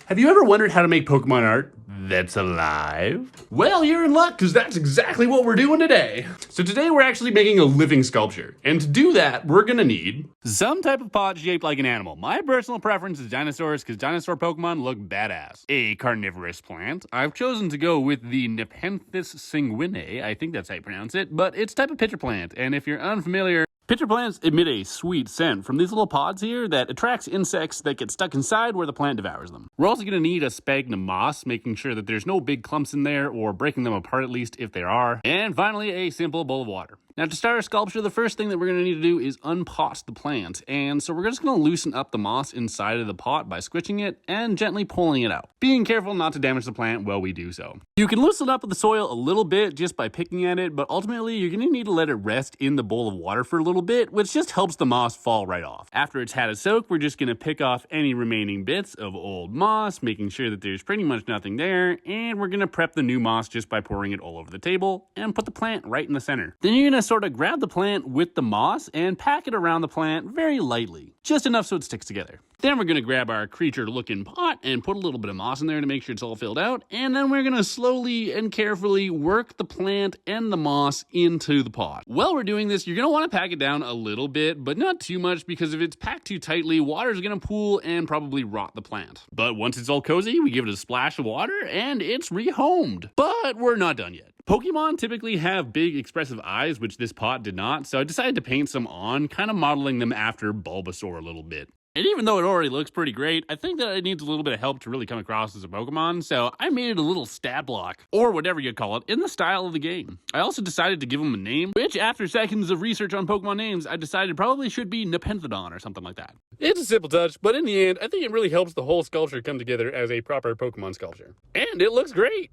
Have you ever wondered how to make Pokemon art that's alive? Well, you're in luck, because that's exactly what we're doing today. So today we're actually making a living sculpture. And to do that, we're gonna need some type of pot shaped like an animal. My personal preference is dinosaurs, because dinosaur Pokemon look badass. A carnivorous plant. I've chosen to go with the Nepenthes sanguinae, I think that's how you pronounce it, but it's type of pitcher plant, and if you're unfamiliar, pitcher plants emit a sweet scent from these little pods here that attracts insects that get stuck inside where the plant devours them. We're also going to need a sphagnum moss, making sure that there's no big clumps in there or breaking them apart at least if there are. And finally, a simple bowl of water. Now to start our sculpture, the first thing that we're going to need to do is unpot the plant. And so we're just going to loosen up the moss inside of the pot by squishing it and gently pulling it out. Being careful not to damage the plant while we do so. You can loosen up the soil a little bit just by picking at it, but ultimately you're going to need to let it rest in the bowl of water for a little bit, which just helps the moss fall right off. After it's had a soak, we're just going to pick off any remaining bits of old moss, making sure that there's pretty much nothing there, and we're going to prep the new moss just by pouring it all over the table and put the plant right in the center. Then you're going to sort of grab the plant with the moss and pack it around the plant very lightly, just enough so it sticks together. Then we're going to grab our creature-looking pot and put a little bit of moss in there to make sure it's all filled out, and then we're going to slowly and carefully work the plant and the moss into the pot. While we're doing this, you're going to want to pack it down a little bit, but not too much, because if it's packed too tightly, water's going to pool and probably rot the plant. But once it's all cozy, we give it a splash of water, and it's rehomed. But we're not done yet. Pokemon typically have big expressive eyes, which this pot did not, so I decided to paint some on, kind of modeling them after Bulbasaur a little bit. And even though it already looks pretty great, I think that it needs a little bit of help to really come across as a Pokemon, so I made it a little stat block, or whatever you call it, in the style of the game. I also decided to give him a name, which after seconds of research on Pokemon names, I decided probably should be Nepenthodon or something like that. It's a simple touch, but in the end, I think it really helps the whole sculpture come together as a proper Pokemon sculpture. And it looks great!